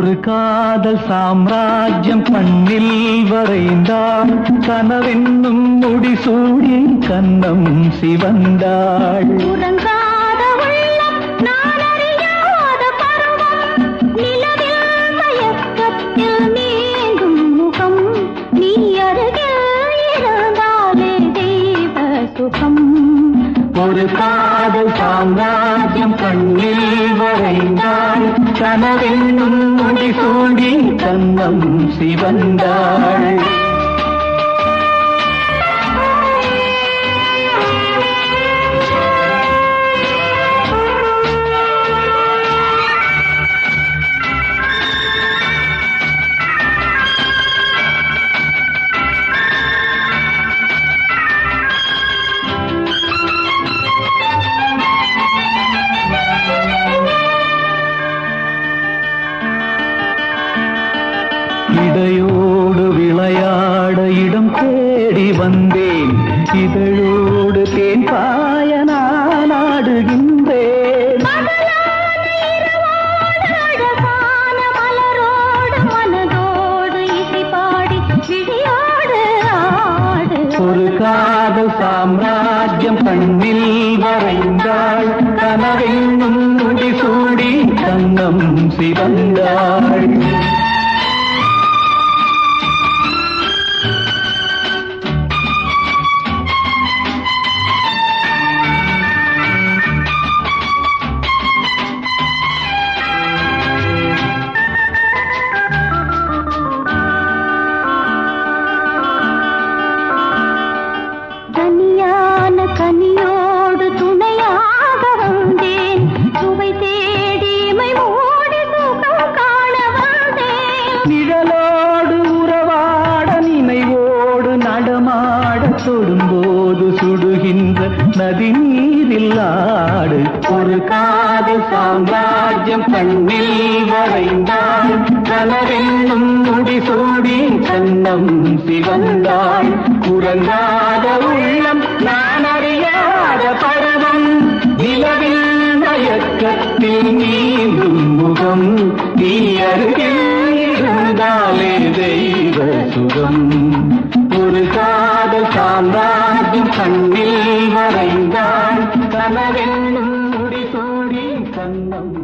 ஒரு காதல் சாம்ராஜ்யம் கண்ணில் வரைந்தாள், கனவென்னும் முடிசூடி கன்னம் சிவந்தாள். உறங்காத உள்ளம் நான் அறியாத பருவம், நிலவில் மயக்கத்தில் நீங்கும் முகம், நீ அருகில் இருந்தாலே தெய்வ சுகம். ஒரு காதல் சாம்ராஜ்யம் கண்ணில் வரைந்தாள், கனவென்னும் முடிசூடி கன்னம் சிவந்தாள். இடையோடு விளையாட இடம் தேடி வந்தேன், இதழோடு தேன் பாய நான் ஆடுகின்றேன். ஒரு காதல் சாம்ராஜ்யம் கண்ணில் வரைந்தாள், கனவென்னும் முடிசூடி கன்னம் சிவந்தாள். கனியோடு துணையாக வந்தேன், சுவை தேடி மை மூடி சுகம் காண வந்தேன். நிழலோடு உறவாட நினைவோடு நடமாட தொடும்போது சுடுகின்ற நதி நீரில் ஆடு. ஒரு காதல் சாம்ராஜ்யம் கண்ணில் வரைந்தாள், கனவென்னும் முடிசூடி கன்னம் சிவந்தாள். உறங்காத உள்ளம் நான் அறியாத பருவம், நிலவில் மயக்கத்தில் நீந்தும் முகம், நீ அருகில் இருந்தாலே தெய்வ சுகம். ஒரு காதல் சாம்ராஜ்யம் கண்ணில் வரைந்தாள், கனவென்னும் முடிசூடி கன்னம்